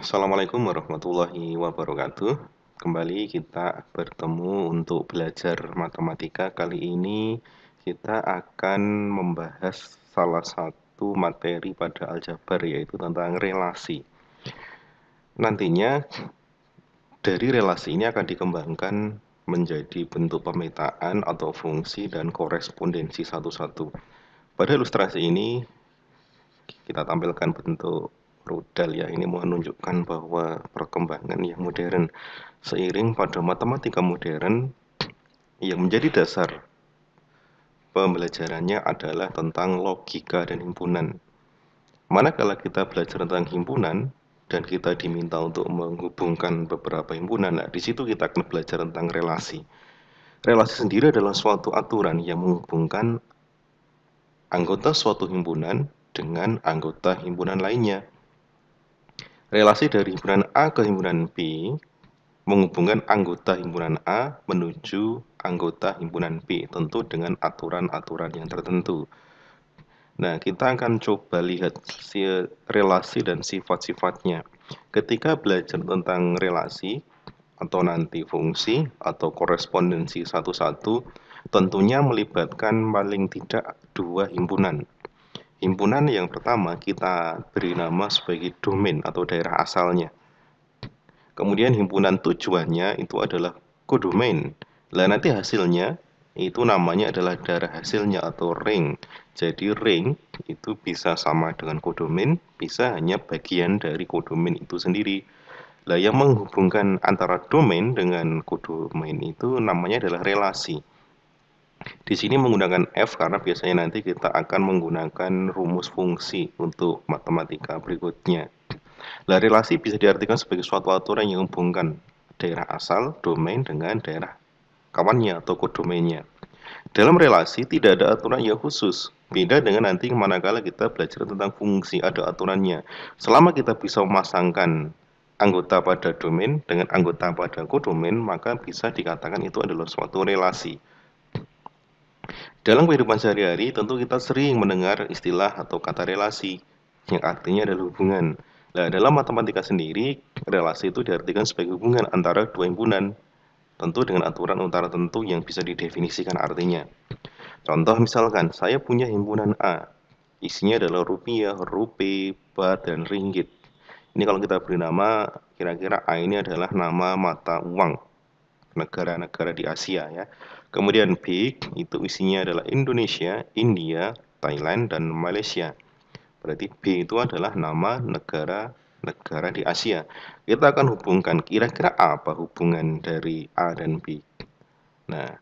Assalamualaikum warahmatullahi wabarakatuh. Kembali kita bertemu untuk belajar matematika. Kali ini kita akan membahas salah satu materi pada aljabar, yaitu tentang relasi. Nantinya dari relasi ini akan dikembangkan menjadi bentuk pemetaan atau fungsi dan korespondensi satu-satu. Pada ilustrasi ini kita tampilkan bentuk rudal ya. Ini menunjukkan bahwa perkembangan yang modern seiring pada matematika modern yang menjadi dasar pembelajarannya adalah tentang logika dan himpunan. Manakala kita belajar tentang himpunan dan kita diminta untuk menghubungkan beberapa himpunan, nah di situ kita akan belajar tentang relasi. Relasi sendiri adalah suatu aturan yang menghubungkan anggota suatu himpunan dengan anggota himpunan lainnya. Relasi dari himpunan A ke himpunan B menghubungkan anggota himpunan A menuju anggota himpunan B, tentu dengan aturan-aturan yang tertentu. Nah, kita akan coba lihat relasi dan sifat-sifatnya. Ketika belajar tentang relasi, atau nanti fungsi, atau korespondensi satu-satu, tentunya melibatkan paling tidak dua himpunan. Himpunan yang pertama kita beri nama sebagai domain atau daerah asalnya. Kemudian himpunan tujuannya itu adalah kodomain. Lah nanti hasilnya itu namanya adalah daerah hasilnya atau ring. Jadi ring itu bisa sama dengan kodomain, bisa hanya bagian dari kodomain itu sendiri. Lah yang menghubungkan antara domain dengan kodomain itu namanya adalah relasi. Di sini menggunakan F karena biasanya nanti kita akan menggunakan rumus fungsi untuk matematika berikutnya. Lah, relasi bisa diartikan sebagai suatu aturan yang menghubungkan daerah asal, domain dengan daerah kawannya atau kodomainnya. Dalam relasi tidak ada aturan yang khusus. Beda dengan nanti manakala kita belajar tentang fungsi, ada aturannya. Selama kita bisa memasangkan anggota pada domain dengan anggota pada kodomain, maka bisa dikatakan itu adalah suatu relasi. Dalam kehidupan sehari-hari, tentu kita sering mendengar istilah atau kata relasi, yang artinya adalah hubungan. Nah, dalam matematika sendiri, relasi itu diartikan sebagai hubungan antara dua himpunan, tentu dengan aturan tertentu yang bisa didefinisikan artinya. Contoh misalkan, saya punya himpunan A, isinya adalah rupiah, rupee, baht, dan ringgit. Ini kalau kita beri nama, kira-kira A ini adalah nama mata uang negara-negara di Asia ya. Kemudian B itu isinya adalah Indonesia, India, Thailand, dan Malaysia. Berarti B itu adalah nama negara-negara di Asia. Kita akan hubungkan kira-kira apa hubungan dari A dan B. Nah,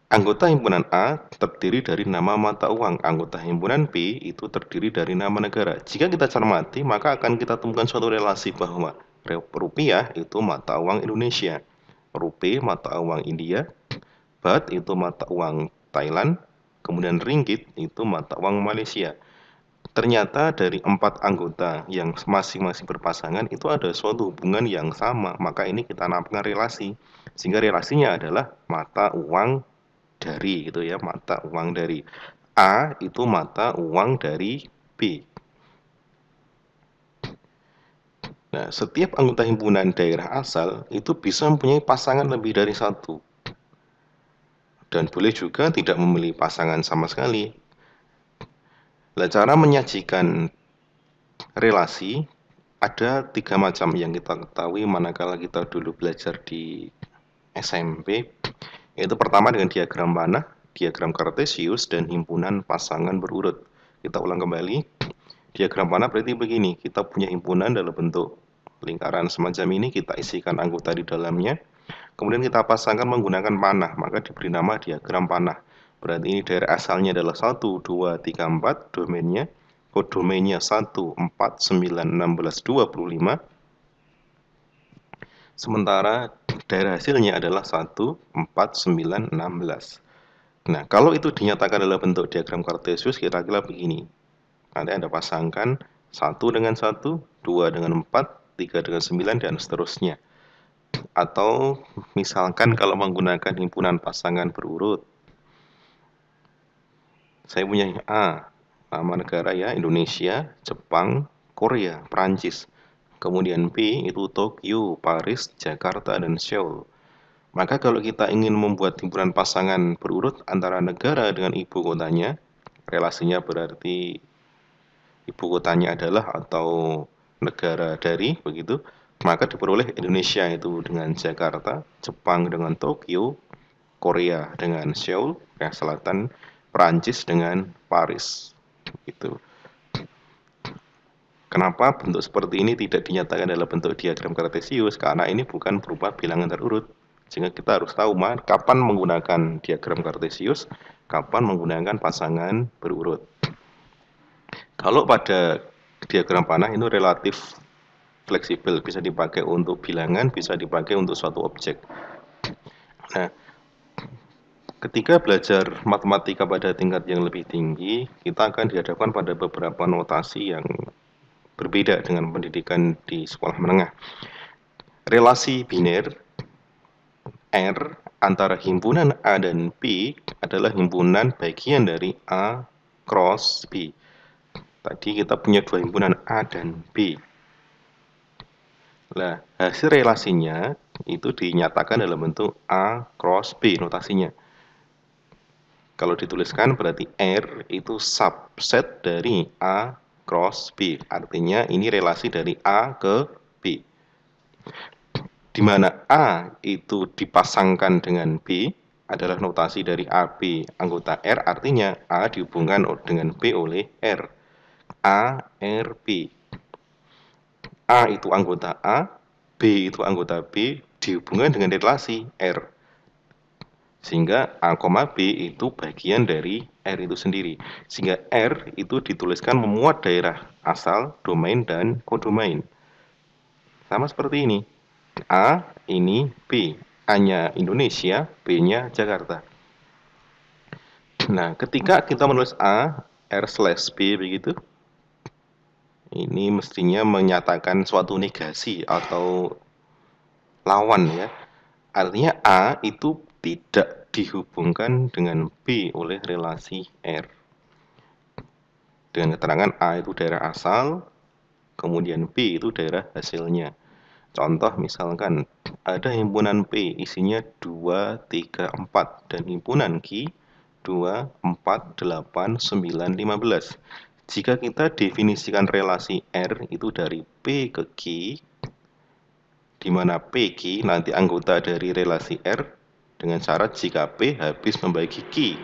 anggota himpunan A terdiri dari nama mata uang, anggota himpunan B itu terdiri dari nama negara. Jika kita cermati, maka akan kita temukan suatu relasi bahwa rupiah itu mata uang Indonesia, rupee mata uang India, baht itu mata uang Thailand, kemudian ringgit itu mata uang Malaysia. Ternyata dari 4 anggota yang masing-masing berpasangan itu ada suatu hubungan yang sama, maka ini kita namakan relasi. Sehingga relasinya adalah mata uang dari gitu ya, mata uang dari A itu mata uang dari B. Nah, setiap anggota himpunan daerah asal itu bisa mempunyai pasangan lebih dari satu. Dan boleh juga tidak memilih pasangan sama sekali. Nah, cara menyajikan relasi ada 3 macam yang kita ketahui manakala kita dulu belajar di SMP. Yaitu pertama dengan diagram panah, diagram kartesius, dan himpunan pasangan berurut. Kita ulang kembali. Diagram panah berarti begini, kita punya himpunan dalam bentuk lingkaran semacam ini, kita isikan anggota di dalamnya. Kemudian kita pasangkan menggunakan panah, maka diberi nama diagram panah. Berarti ini daerah asalnya adalah 1, 2, 3, 4, domainnya. Kodomainnya 1, 4, 9, 16, 25. Sementara daerah hasilnya adalah 1, 4, 9, 16. Nah, kalau itu dinyatakan dalam bentuk diagram kartesius, kira-kira begini. Nanti Anda pasangkan 1 dengan 1, 2 dengan 4, 3 dengan 9, dan seterusnya. Atau misalkan kalau menggunakan himpunan pasangan berurut, saya punya A, nama negara ya, Indonesia, Jepang, Korea, Perancis. Kemudian P itu Tokyo, Paris, Jakarta, dan Seoul. Maka kalau kita ingin membuat himpunan pasangan berurut antara negara dengan ibu kotanya, relasinya berarti ibu kotanya adalah atau negara dari begitu, maka diperoleh Indonesia itu dengan Jakarta, Jepang dengan Tokyo, Korea dengan Seoul, Korea Selatan, Perancis dengan Paris. Gitu. Kenapa bentuk seperti ini tidak dinyatakan dalam bentuk diagram kartesius? Karena ini bukan berupa bilangan terurut. Sehingga kita harus tahu kapan menggunakan diagram kartesius, kapan menggunakan pasangan berurut. Kalau pada diagram panah itu relatif fleksibel, bisa dipakai untuk bilangan, bisa dipakai untuk suatu objek. Nah, ketika belajar matematika pada tingkat yang lebih tinggi, kita akan dihadapkan pada beberapa notasi yang berbeda dengan pendidikan di sekolah menengah. Relasi biner R antara himpunan A dan B adalah himpunan bagian dari A cross B. Tadi kita punya dua himpunan A dan B. Nah, hasil relasinya itu dinyatakan dalam bentuk A cross B notasinya. Kalau dituliskan berarti R itu subset dari A cross B. Artinya ini relasi dari A ke B. Di mana A itu dipasangkan dengan B adalah notasi dari AB anggota R, artinya A dihubungkan dengan B oleh R. A, R, B. A itu anggota A, B itu anggota B, dihubungkan dengan relasi R. Sehingga A, B itu bagian dari R itu sendiri. Sehingga R itu dituliskan memuat daerah asal, domain, dan kodomain. Sama seperti ini. A, ini B. A-nya Indonesia, B-nya Jakarta. Nah, ketika kita menulis A, R/B begitu, ini mestinya menyatakan suatu negasi atau lawan ya. Artinya A itu tidak dihubungkan dengan B oleh relasi R. Dengan keterangan A itu daerah asal, kemudian B itu daerah hasilnya. Contoh misalkan ada himpunan P isinya 2, 3, 4 dan himpunan Q 2, 4, 8, 9, 15. Jika kita definisikan relasi R itu dari P ke Q, di mana PQ nanti anggota dari relasi R dengan syarat jika P habis membagi Q.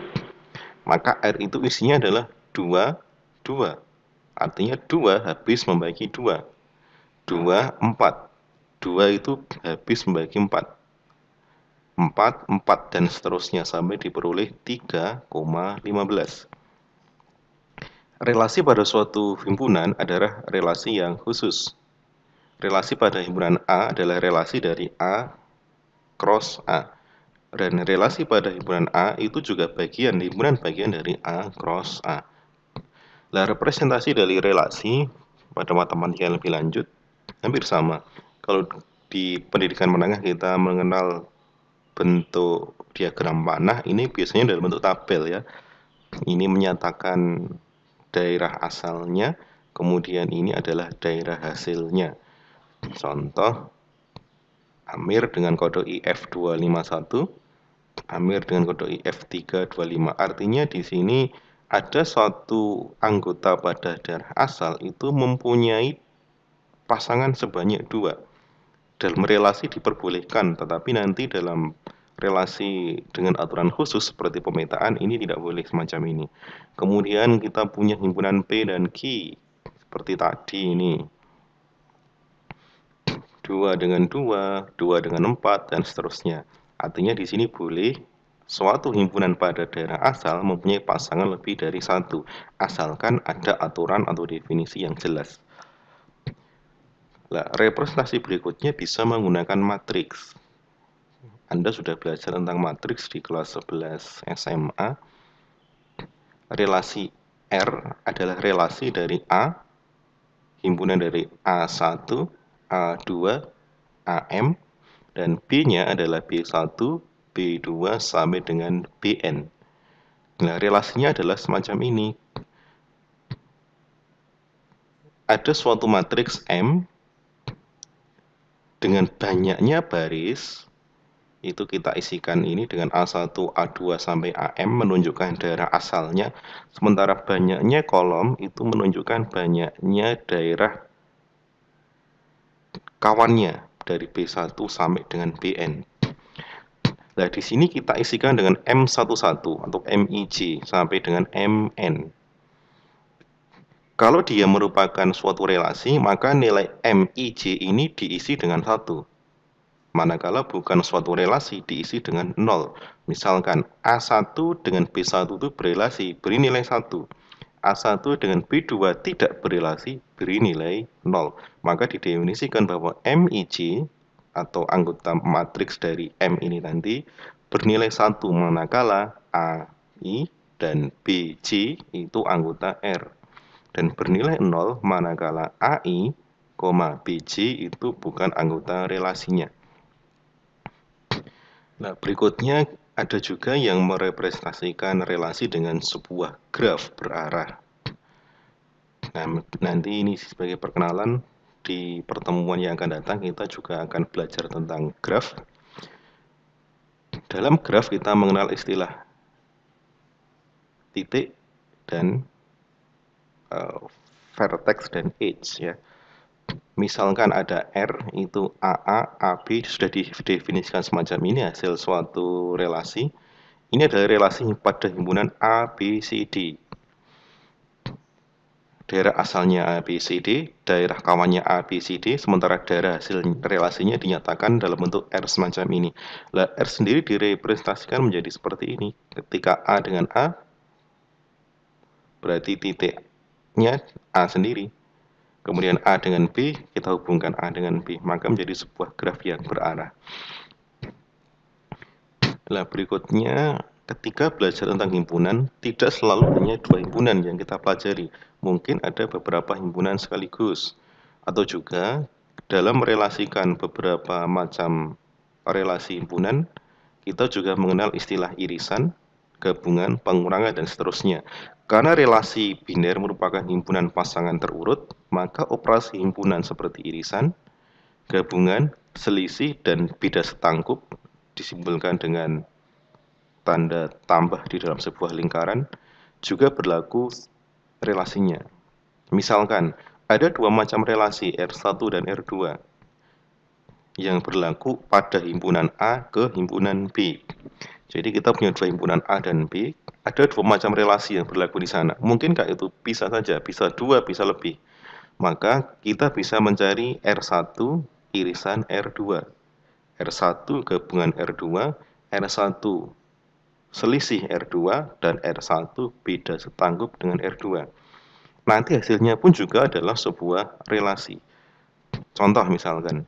Maka R itu isinya adalah 2, 2. Artinya 2 habis membagi 2. 2, 4. 2 itu habis membagi 4. 4, 4 dan seterusnya sampai diperoleh 3,15. Relasi pada suatu himpunan adalah relasi yang khusus. Relasi pada himpunan A adalah relasi dari A cross A. Dan relasi pada himpunan A itu juga himpunan bagian dari A cross A. Nah, representasi dari relasi pada matematika yang lebih lanjut hampir sama. Kalau di pendidikan menengah kita mengenal bentuk diagram panah, ini biasanya dalam bentuk tabel ya. Ini menyatakan daerah asalnya, kemudian ini adalah daerah hasilnya. Contoh, Amir dengan kode IF251, Amir dengan kode IF325. Artinya di sini ada suatu anggota pada daerah asal itu mempunyai pasangan sebanyak 2. Dalam relasi diperbolehkan, tetapi nanti dalam relasi dengan aturan khusus seperti pemetaan ini tidak boleh semacam ini. Kemudian kita punya himpunan P dan Q seperti tadi ini. 2 dengan 2, 2 dengan 4 dan seterusnya. Artinya di sini boleh suatu himpunan pada daerah asal mempunyai pasangan lebih dari 1, asalkan ada aturan atau definisi yang jelas. Nah, representasi berikutnya bisa menggunakan matriks. Anda sudah belajar tentang matriks di kelas 11 SMA. Relasi R adalah relasi dari A, himpunan dari A1, A2, AM, dan B-nya adalah B1, B2, sampai dengan Bn. Nah, relasinya adalah semacam ini. Ada suatu matriks M dengan banyaknya baris, itu kita isikan ini dengan A1, A2 sampai AM menunjukkan daerah asalnya, sementara banyaknya kolom itu menunjukkan banyaknya daerah kawannya dari B1 sampai dengan BN. Nah, di sini kita isikan dengan M11 atau MIJ sampai dengan MN. Kalau dia merupakan suatu relasi, maka nilai MIJ ini diisi dengan 1. Manakala bukan suatu relasi, diisi dengan 0. Misalkan A1 dengan B1 itu berelasi, beri nilai 1. A1 dengan B2 tidak berelasi, beri nilai 0. Maka didefinisikan bahwa MIJ atau anggota matriks dari M ini nanti bernilai 1 manakala AI dan BJ itu anggota R. Dan bernilai 0 manakala AI, BJ itu bukan anggota relasinya. Nah, berikutnya ada juga yang merepresentasikan relasi dengan sebuah graf berarah. Nah, nanti ini sebagai perkenalan, di pertemuan yang akan datang kita juga akan belajar tentang graf. Dalam graf kita mengenal istilah titik dan vertex dan edge ya. Misalkan ada R itu AA, AB sudah didefinisikan semacam ini hasil suatu relasi. Ini adalah relasi pada himpunan A, B, C, D. Daerah asalnya A, B, C, D, daerah kawannya A, B, C, D, sementara daerah hasil relasinya dinyatakan dalam bentuk R semacam ini. Lah, R sendiri direpresentasikan menjadi seperti ini. Ketika A dengan A, berarti titiknya A sendiri. Kemudian A dengan B, kita hubungkan A dengan B, maka menjadi sebuah graf yang berarah. Nah, berikutnya, ketika belajar tentang himpunan, tidak selalu hanya 2 himpunan yang kita pelajari. Mungkin ada beberapa himpunan sekaligus. Atau juga dalam merelasikan beberapa macam relasi himpunan, kita juga mengenal istilah irisan, gabungan, pengurangan, dan seterusnya. Karena relasi biner merupakan himpunan pasangan terurut, maka operasi himpunan seperti irisan, gabungan, selisih, dan beda setangkup disimbolkan dengan tanda tambah di dalam sebuah lingkaran juga berlaku relasinya. Misalkan ada 2 macam relasi R1 dan R2 yang berlaku pada himpunan A ke himpunan B. Jadi kita punya 2 himpunan A dan B, ada 2 macam relasi yang berlaku di sana. Mungkinkah itu? Bisa saja, bisa 2, bisa lebih. Maka kita bisa mencari R1 irisan R2. R1 gabungan R2, R1 selisih R2, dan R1 beda setangkup dengan R2. Nanti hasilnya pun juga adalah sebuah relasi. Contoh misalkan,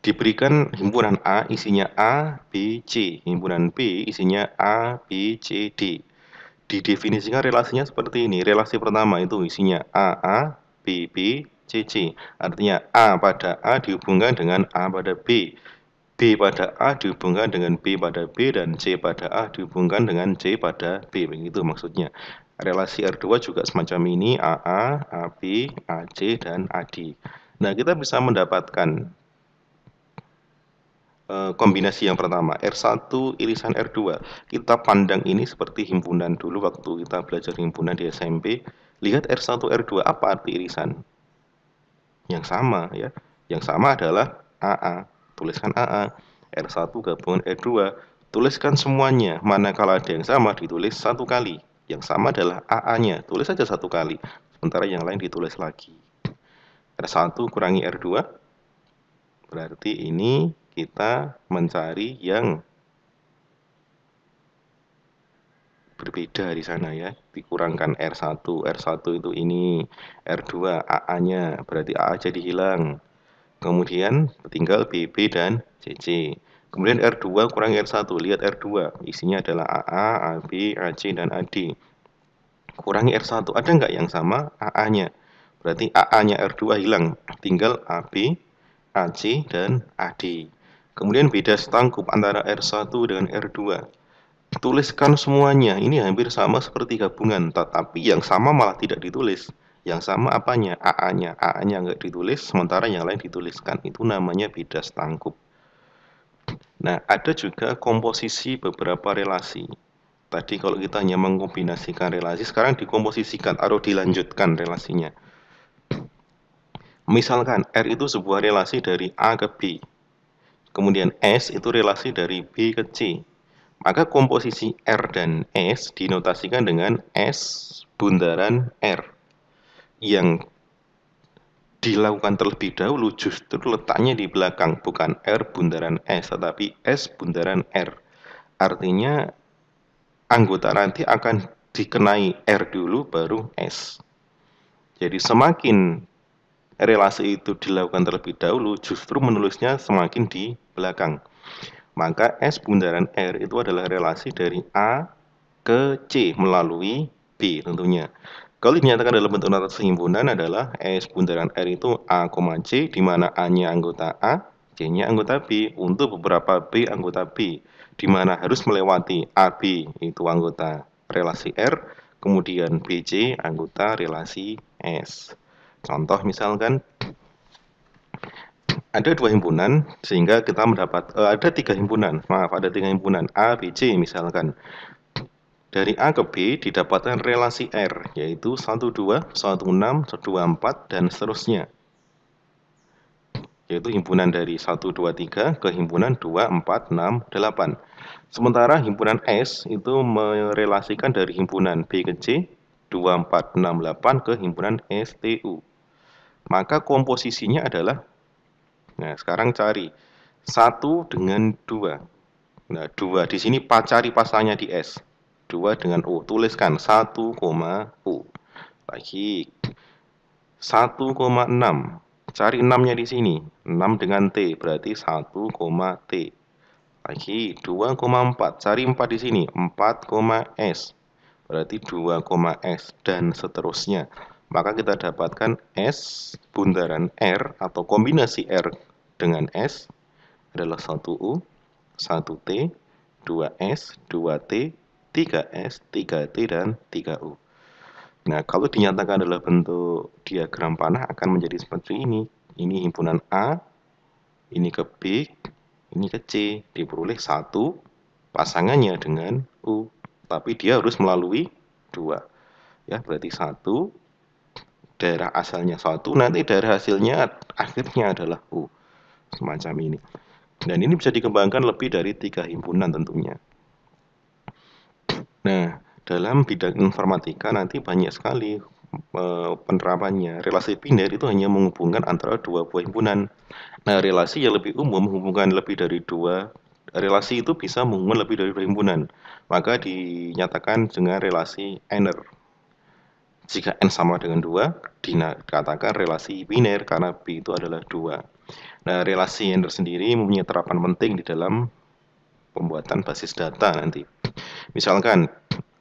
diberikan himpunan A isinya A, B, C, himpunan B isinya A, B, C, D. Didefinisikan relasinya seperti ini. Relasi pertama itu isinya AA, BB, CC. Artinya A pada A dihubungkan dengan A pada B. B pada A dihubungkan dengan B pada B, dan C pada A dihubungkan dengan C pada B. Begitu maksudnya. Relasi R2 juga semacam ini, AA, AB, AC, dan AD. Nah, kita bisa mendapatkan kombinasi yang pertama, R1 irisan R2. Kita pandang ini seperti himpunan dulu waktu kita belajar himpunan di SMP. Lihat R1 R2, apa arti irisan? Yang sama ya. Yang sama adalah AA. Tuliskan AA. R1 gabungan R2. Tuliskan semuanya. Manakala ada yang sama ditulis 1 kali. Yang sama adalah AA-nya. Tulis saja 1 kali. Sementara yang lain ditulis lagi. R1 kurangi R2. Berarti ini kita mencari yang berbeda di sana ya. Dikurangkan R1. R1 itu ini. R2 AA-nya. Berarti AA jadi hilang. Kemudian tinggal BB dan CC. Kemudian R2 kurangi R1. Lihat R2. Isinya adalah AA, AB, AC, dan AD. Kurangi R1. Ada nggak yang sama? AA-nya. Berarti AA-nya R2 hilang. Tinggal AB, AC, dan AD. Kemudian beda setangkup antara R1 dengan R2. Tuliskan semuanya. Ini hampir sama seperti gabungan, tetapi yang sama malah tidak ditulis. Yang sama apanya? AA-nya. AA-nya nggak ditulis, sementara yang lain dituliskan. Itu namanya bidas tangkup. Nah, ada juga komposisi beberapa relasi. Tadi kalau kita hanya mengkombinasikan relasi, sekarang dikomposisikan atau dilanjutkan relasinya. Misalkan R itu sebuah relasi dari A ke B. Kemudian S itu relasi dari B ke C. Maka komposisi R dan S dinotasikan dengan S bundaran R. Yang dilakukan terlebih dahulu justru letaknya di belakang, bukan R bundaran S, tetapi S bundaran R. Artinya anggota nanti akan dikenai R dulu baru S. Jadi semakin relasi itu dilakukan terlebih dahulu, justru menulisnya semakin di belakang. Maka S bundaran R itu adalah relasi dari A ke C melalui B tentunya. Kalau dinyatakan dalam bentuk notasi himpunan adalah S bundaran R itu A, C, di mana A-nya anggota A, C-nya anggota B, untuk beberapa B anggota B, di mana harus melewati AB itu anggota relasi R, kemudian BC anggota relasi S. Contoh misalkan ada dua himpunan sehingga kita mendapat ada tiga himpunan, ada tiga himpunan A, B, C misalkan. Dari A ke B didapatkan relasi R, yaitu 12, 16, 24, dan seterusnya. Yaitu himpunan dari 1, 2, 3 ke himpunan 2, 4, 6, 8. Sementara himpunan S itu merelasikan dari himpunan B ke C, 2, 4, 6, 8 ke himpunan STU. Maka komposisinya adalah, nah sekarang cari 1 dengan 2. Nah 2 di sini cari pasalnya di S. 2 dengan U, tuliskan 1, U. Lagi 1,6. Cari 6-nya di sini. 6 dengan T berarti 1, T. Lagi 2,4. Cari 4 di sini. 4, S. Berarti 2, S dan seterusnya. Maka kita dapatkan S bundaran R atau kombinasi R dengan S adalah 1U, 1T, 2S, 2T, 3S, 3T, dan 3U. Nah, kalau dinyatakan adalah bentuk diagram panah akan menjadi seperti ini. Ini himpunan A, ini ke B, ini ke C. Diperoleh 1 pasangannya dengan U. Tapi dia harus melalui 2. Ya, berarti 1, daerah asalnya 1, nanti daerah hasilnya akhirnya adalah U. Semacam ini. Dan ini bisa dikembangkan lebih dari 3 himpunan tentunya. Nah, dalam bidang informatika nanti banyak sekali penerapannya. Relasi biner itu hanya menghubungkan antara dua buah himpunan. Nah, relasi yang lebih umum menghubungkan lebih dari dua. Relasi itu bisa menghubungkan lebih dari dua himpunan. Maka dinyatakan dengan relasi Einer. Jika N sama dengan 2, dikatakan relasi biner karena B itu adalah 2. Nah, relasi Einer sendiri mempunyai terapan penting di dalam pembuatan basis data nanti. Misalkan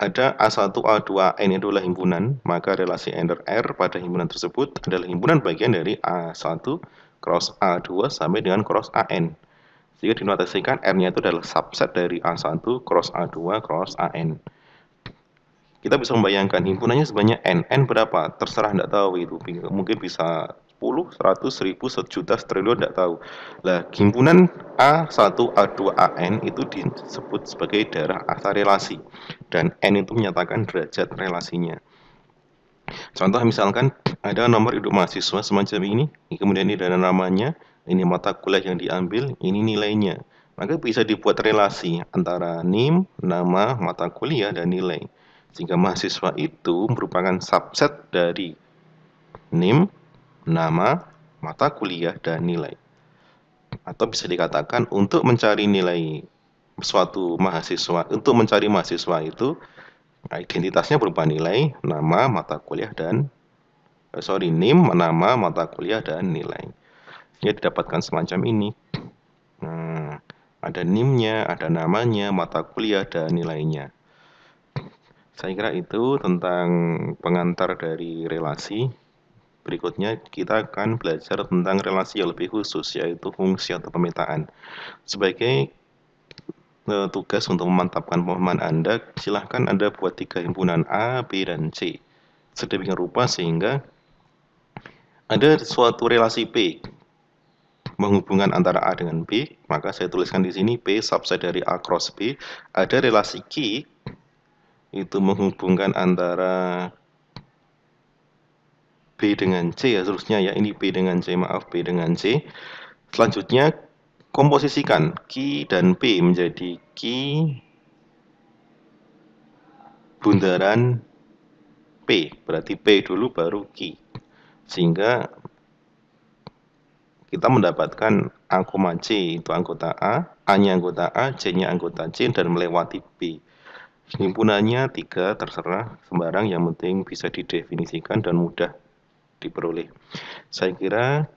ada A1, A2, AN itu adalah himpunan, maka relasi Einer R pada himpunan tersebut adalah himpunan bagian dari A1 cross A2 sampai dengan cross AN. Jika dinotasikan R-nya itu adalah subset dari A1 cross A2 cross AN. Kita bisa membayangkan himpunannya sebanyak N. N berapa? Terserah, tidak tahu itu. Mungkin bisa 10, 100, 1000, 1 juta, triliun, tidak tahu. Nah, himpunan A1, A2, AN itu disebut sebagai daerah asal relasi. Dan N itu menyatakan derajat relasinya. Contoh misalkan ada nomor induk mahasiswa semacam ini, kemudian ini ada namanya, ini mata kuliah yang diambil, ini nilainya. Maka bisa dibuat relasi antara NIM, nama, mata kuliah, dan nilai. Sehingga mahasiswa itu merupakan subset dari NIM, nama, mata kuliah, dan nilai. Atau bisa dikatakan untuk mencari nilai suatu mahasiswa, untuk mencari mahasiswa itu identitasnya berupa nilai, nama, mata kuliah, dan NIM, nama, mata kuliah, dan nilai. Jadi didapatkan semacam ini. Nah, ada NIM-nya, ada namanya, mata kuliah, dan nilainya. Saya kira itu tentang pengantar dari relasi. Berikutnya kita akan belajar tentang relasi yang lebih khusus, yaitu fungsi atau pemetaan. Sebagai tugas untuk memantapkan pemahaman Anda, silahkan Anda buat 3 himpunan A, B, dan C. Sedemikian rupa sehingga Ada suatu relasi P menghubungkan antara A dengan B, maka saya tuliskan di sini P subset dari A cross B. Ada relasi Q itu menghubungkan antara B dengan C ya, seterusnya ya, ini B dengan C, maaf, B dengan C. Selanjutnya komposisikan Q dan P menjadi Q bundaran P, berarti P dulu baru Q, sehingga kita mendapatkan A, C itu anggota A-nya anggota A, C-nya anggota C, dan melewati B. Himpunannya 3, terserah, sembarang, yang penting bisa didefinisikan dan mudah diperoleh. Saya kira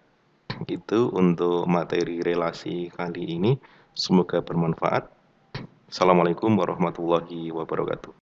itu untuk materi relasi kali ini. Semoga bermanfaat. Assalamualaikum warahmatullahi wabarakatuh.